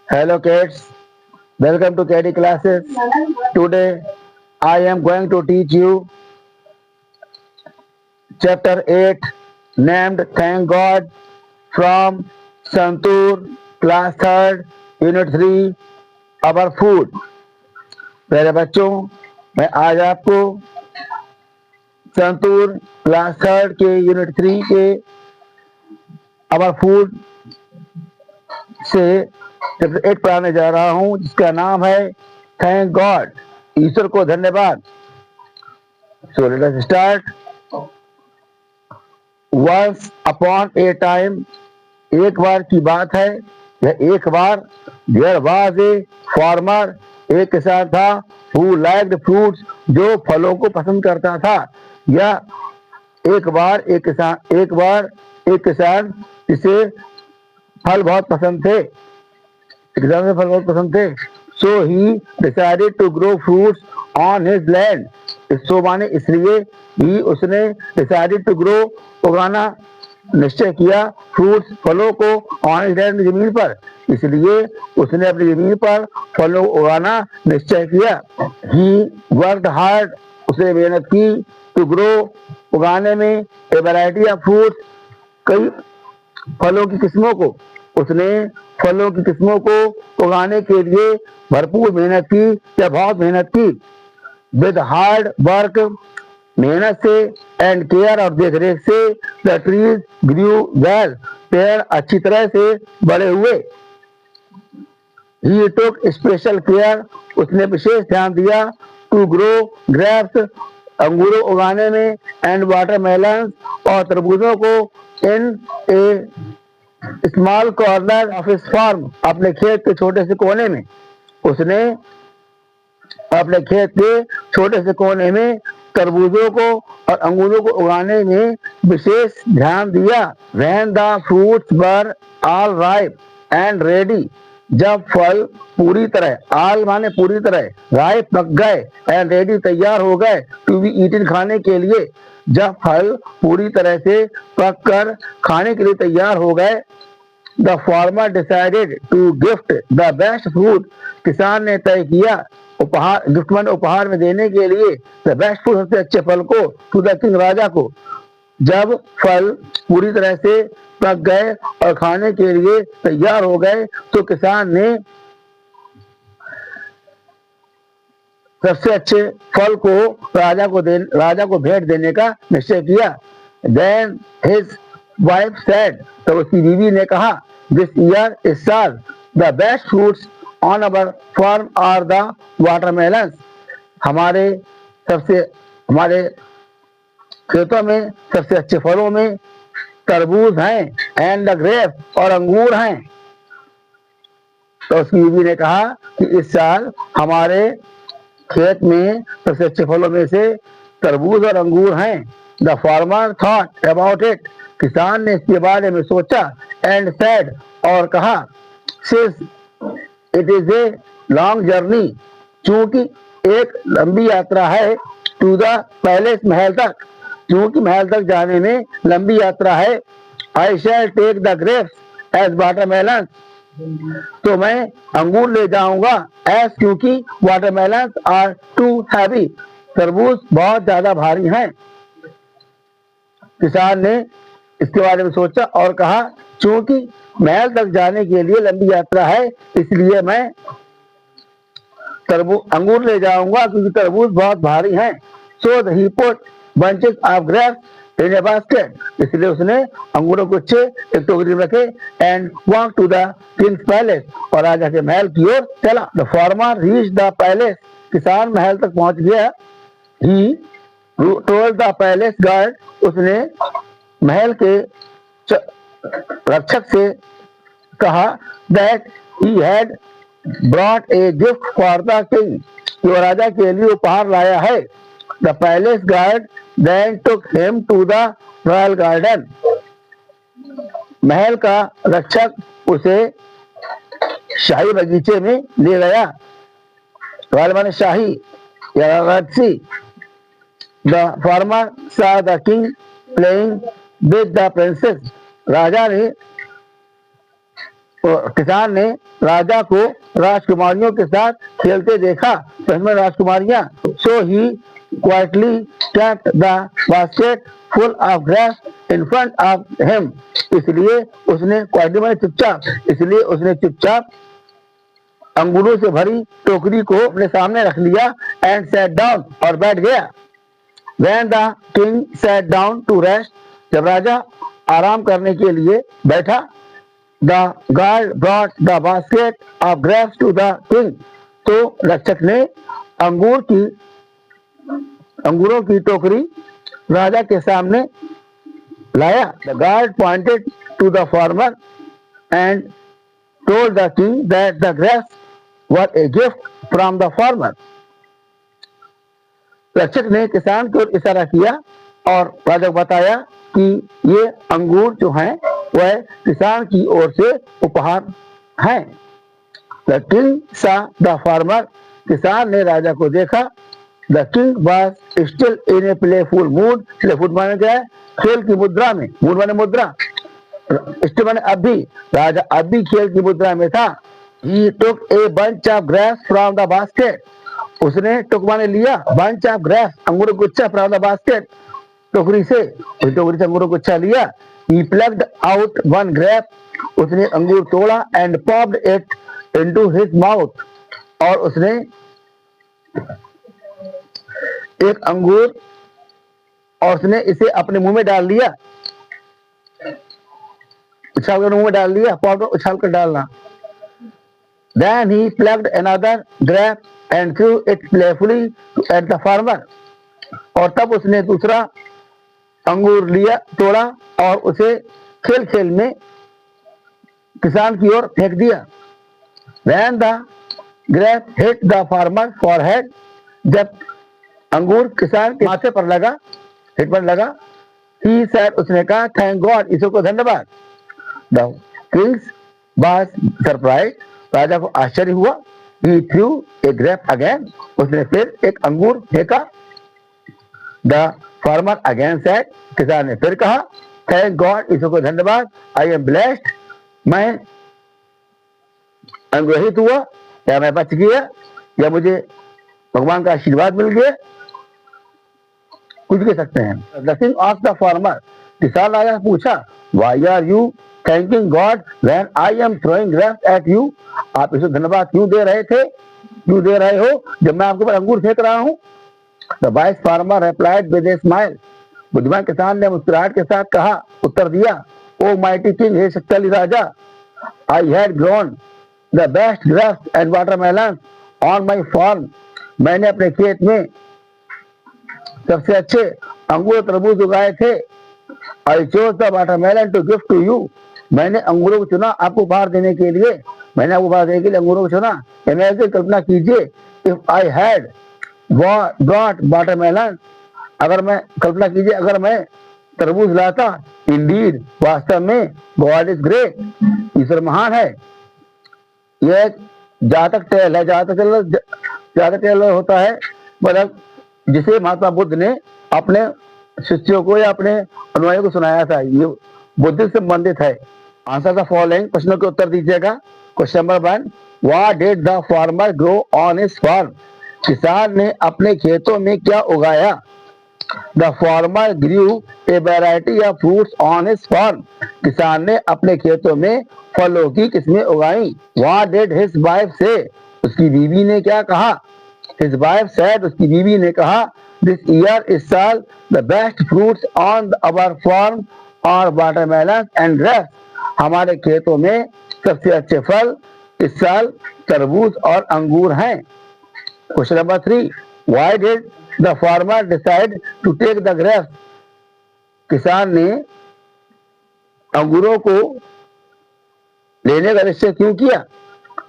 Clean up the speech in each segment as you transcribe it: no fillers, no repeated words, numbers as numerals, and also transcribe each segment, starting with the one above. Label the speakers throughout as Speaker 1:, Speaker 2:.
Speaker 1: Hello kids, welcome to KD classes. Today I am going to teach you chapter 8 named Thank God from Santur class 3rd unit 3 our food. मेरे बच्चों, मैं आज आपको santoor class 3rd के unit 3 के our food से chapter 8 पढ़ाने जा रहा हूं, जिसका नाम है थैंक गॉड, ईश्वर को धन्यवाद। So let us start. Once upon a time, एक बार की बात है, यह एक बार। देयर वाज ए फार्मर, एक किसान था। हु लाइक्ड फ्रूट्स, जो फलों को पसंद करता था। या एक बार एक किसान जिसे फल बहुत पसंद थे, किसान में फल बहुत पसंद थे। So he decided to grow fruits on his land. So माने इसलिए ही उसने डिसाइडेड टू ग्रो, उगाना निश्चय किया, फ्रूट्स फलों को ऑन हिज लैंड, जमीन पर। इसलिए उसने अपनी जमीन पर फलों को उगाना निश्चय किया। ही वर्कड हार्ड, उसने मेहनत की, टू ग्रो, उगाने में, ए वैरायटी ऑफ फ्रूट्स, कई फलों की किस्मों को। उसने फलों की किस्मों को उगाने के लिए भरपूर मेहनत की, या बहुत मेहनत की। विद हार्ड वर्क, मेहनत से, एंड केयर और देख रेख से, द ट्रीज ग्रू वेल, पेड़ अच्छी तरह से बड़े हुए। ही टुक स्पेशल केयर, उसने विशेष ध्यान दिया, टू ग्रो ग्रेप्स, अंगूरों उगाने में, एंड वाटरमेलन, और तरबूजों को, in a small corner of his farm, अपने खेत के छोटे से कोने में। उसने अपने खेत के छोटे से कोने में तरबूजों को और अंगूरों को उगाने में विशेष ध्यान दिया। When the fruits were all ripe and ready, जब फल पूरी तरह, आल माने पूरी तरह, राइप पक गए, एंड रेडी तैयार हो गए, टू बी ईटन खाने के लिए। जब फल पूरी तरह से पक कर खाने के लिए तैयार हो गए, the farmer decided to gift the best fruit, किसान ने तय किया उपहार, गिफ्ट में उपहार में देने के लिए, द बेस्ट फ्रूट, सबसे अच्छे फल को, टू द किंग, राजा को। जब फल पूरी तरह से पक गए और खाने के लिए तैयार हो गए, तो किसान ने सबसे अच्छे फल को राजा को भेंट देने का निश्चय किया। देन हिज वाइफ सेड, तो उसकी बीवी ने कहा, दिस ईयर, इस साल, the best fruits on our farm are the watermelons, हमारे खेतों में सबसे अच्छे फलों में तरबूज हैं, एंड द ग्रेप, और अंगूर हैं। तो उसकी बीवी ने कहा कि इस साल हमारे खेत में सबसे अच्छे फलों में से तरबूज और अंगूर हैं। The farmer thought about it, किसान ने इसके बारे में सोचा, एंड सेड, और कहा, since it is a long journey, चूंकि एक लंबी यात्रा है, टू द पैलेस, महल तक, चूंकि महल तक जाने में लंबी यात्रा है, I shall take the grapes as watermelon, तो मैं अंगूर ले जाऊंगा, एस, क्योंकि वाटरमेलन आर टू हैवी, तरबूज बहुत ज्यादा भारी हैं। किसान ने इसके बारे में सोचा और कहा, चूंकि महल तक जाने के लिए लंबी यात्रा है, इसलिए मैं अंगूर ले जाऊंगा, क्योंकि तरबूज बहुत भारी हैं। So he put bunches of grapes in a basket, इसलिए उसने अंगूरों को अच्छे एक टोकरी में रखे, and walk to the king's palace, और राजा के महल की ओर चला। The farmer reach the palace, किसान महल तक पहुंच गया। He told the palace guard, उसने महल के रक्षक से कहा, that he had brought a gift for the king, जो राजा के लिए उपहार लाया है। The palace guard then took him to the royal garden, महल का रक्षक उसे शाही बगीचे में ले गया। रॉयल माने शाही या राजसी। The farmer saw the king playing with the princess, राजा ने किसान ने राजा को राजकुमारियों के साथ खेलते देखा, तो इसमें राजकुमारियां, सो ही quietly kept the basket full of grass in front of him, इसलिए उसने क्वाइटली माने चुपचाप, इसलिए उसने चुपचाप अंगूरों से भरी टोकरी को अपने सामने रख लिया एंड सैट डाउन, और बैठ गया। When the king sat down to rest, जब राजा आराम करने के लिए बैठा, the guard brought the basket of grapes to the king, तो रक्षक ने अंगूरों की टोकरी राजा के सामने लाया। The guard pointed to the farmer and told the king that the grapes were a gift from the farmer. रक्षक ने किसान की ओर इशारा किया और राजा को बताया कि ये अंगूर जो हैं वह किसान की ओर से उपहार हैं। The king saw the farmer, किसान ने राजा को देखा। The king was still in a playful mood, playful माने क्या है? खेल की मुद्रा में, मूड माने मुद्रा, स्टिल माने अभी, राजा अभी खेल की मुद्रा में था। He took a bunch of grapes from the basket, उसने टुक माने लिया, bunch of grapes अंगूर गुच्छा from the basket, टोकरी से अंगूर गुच्छा लिया। He plucked out one grape, उसने अंगूर तोड़ा and popped it into his mouth, और उसने एक अंगूर और उसने इसे अपने मुंह में डाल लिया, उछाल कर मुंह में डाल लिया, पॉप उछाल कर डालना। Then he plucked another grape and threw it playfully at the farmer, और तब उसने दूसरा अंगूर लिया, तोड़ा और उसे खेल खेल में किसान की ओर फेंक दिया। When the grape hit the farmer's forehead, जब अंगूर किसान के माथे पर लगा, हिट पर लगा, he said, उसने कहा, थैंक गॉड, ईश्वर को धन्यवाद। The king was surprised, राजा को आश्चर्य हुआ। He threw a grape again, उसने फिर एक अंगूर फेंका। The farmer again said, किसान ने फिर कहा, थैंक गॉड, ईश्वर को धन्यवाद, I am blessed, मैं अनुग्रहित हुआ, या मैं बच गया, या मुझे भगवान का आशीर्वाद मिल गया, कुछ कह सकते हैं। The king asked the farmer, किसान राजा से पूछा, why are you thanking God when I am throwing grapes at you, आप इसे धन्यवाद क्यों दे रहे हो जब मैं आपके ऊपर अंगूर फेंक रहा हूँ। The wise farmer replied with a smile, बुद्धिमान किसान ने मुस्कुराहट के साथ कहा, उत्तर दिया, ओ mighty king, हे शक्तिशाली राजा, I had grown the best grapes and watermelons on my farm, मैंने अपने खेत में सबसे अच्छे अंगूर तरबूज उगाए थे। I chose the watermelon to give to you, मैंने अंगूरों को चुना आपको उपहार देने के लिए, मैंने आपको उपहार देने के लिए अंगूरों को चुना। ऐसे कल्पना कीजिए, if I had brought watermelon, अगर मैं कल्पना कीजिए अगर मैं तरबूज लाता, indeed, वास्तव में, God is great, ईश्वर महान है। यह जातक टेल है, जातक टेल होता है, मतलब जिसे महात्मा बुद्ध ने अपने शिष्यों को या अपने अनुयायियों को सुनाया था, ये बुद्ध से संबंधित है। आंसर द फॉलोइंग, प्रश्नों के उत्तर दीजिएगा। Question number 1, what did the farmer grow on his farm, किसान ने अपने खेतों में क्या उगाया। The farmer grew a variety of fruits on his farm, किसान ने अपने खेतों में फलों की किस्में उगाई। व्हाट डिड हिज वाइफ से, उसकी बीवी ने क्या कहा। His wife said, उसकी बीवी ने कहा, this year is साल the best fruits on our farm are watermelons and grapes, हमारे खेतों में सबसे अच्छे फल इस साल तरबूज और अंगूर हैं। Question number 3, why did the farmer decide to take the grapes, किसान ने अंगूरों को लेने का निश्चय क्यों किया।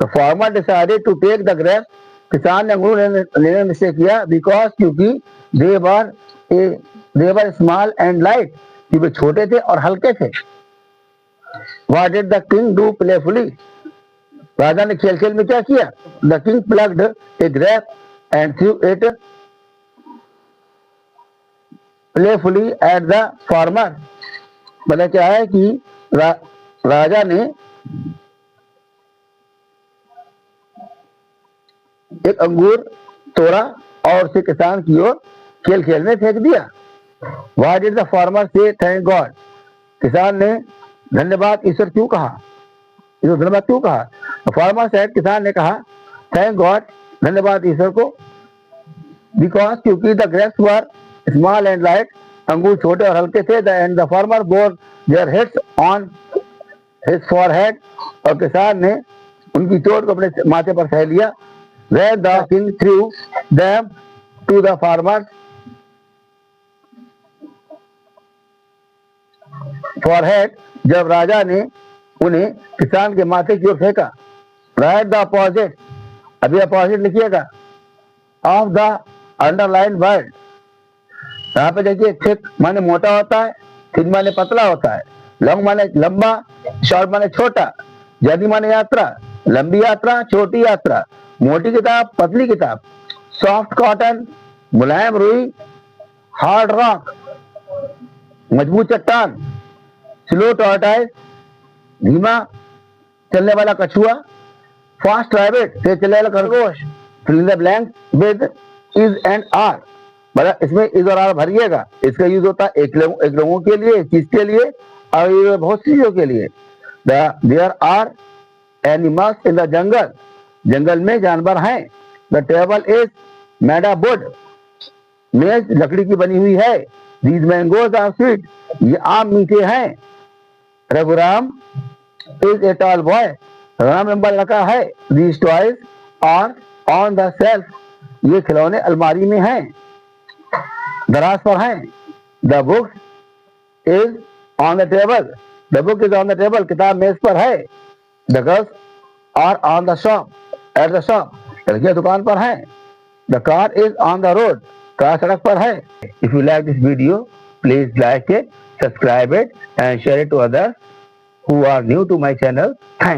Speaker 1: The farmer decided to take the grapes, किसान ने अंगूर लेने का निश्चय किया, बिकॉज क्योंकि they were small and light, कि वे छोटे थे और हल्के थे। What did the king do playfully, राजा ने खेल खेल में क्या किया। The king plucked a grape and threw it playfully at the farmer, मतलब क्या है कि राजा ने एक अंगूर तोड़ा और उसे किसान की ओर खेल खेल में फेंक दिया। Why did the farmer say thank God? किसान ने धन्यवाद ईश्वर क्यों कहा? ईश्वर धन्यवाद क्यों कहा? फार्मर सेड, किसान ने कहा थैंक गॉड, धन्यवाद ईश्वर को, बिकॉज क्योंकि the grapes were small and light, अंगूर छोटे और हल्के थे, and the farmer bore their heads on his forehead, और किसान ने उनकी चोट को अपने माथे पर सह लिया। When the king threw them to the farmer's forehead, जब राजा ने उन्हें किसान के माथे की ओर फेंका। राइट द अपोजिट, अभी अपोजिट लिखिएगा, ऑफ द अंडरलाइन वर्ड। यहाँ पे देखिए, थिक माने मोटा होता है, थिन माने पतला होता है, लॉन्ग माने लंबा, शॉर्ट माने छोटा, जर्नी माने यात्रा, लंबी यात्रा, छोटी यात्रा, मोटी किताब, पतली किताब, सॉफ्ट कॉटन, मुलायम रुई, हार्ड रॉक, मजबूत चट्टान, स्लो टॉर्टाइज, धीमा चलने वाला कछुआ, फास्ट रैबिट, तेज चलने वाला खरगोश। Fill in the blank with is and are, मतलब इसमें इज और आर भरिएगा। इसका यूज होता है एक लोगों के लिए, एक चीज के लिए, और ये बहुत सी चीजों के लिए। There are animals in the jungle, जंगल में जानवर हैं। The table is made of wood, मेज लकड़ी की बनी हुई है। दीज मैंगोज आर स्वीट, ये आम मीठे हैं। Raghuram is a tall boy, Ram लंबा लड़का है। These toys are on the shelf, ये खिलौने अलमारी में हैं, दराज पर हैं। The book is on the table, the book is on the table, किताब मेज पर है। The girls are on the shop, at the shop, लड़कियां दुकान पर हैं। The car is on the road, car सड़क पर है। If you like this video, please like it, subscribe it and share it to others who are new to my channel. Thanks.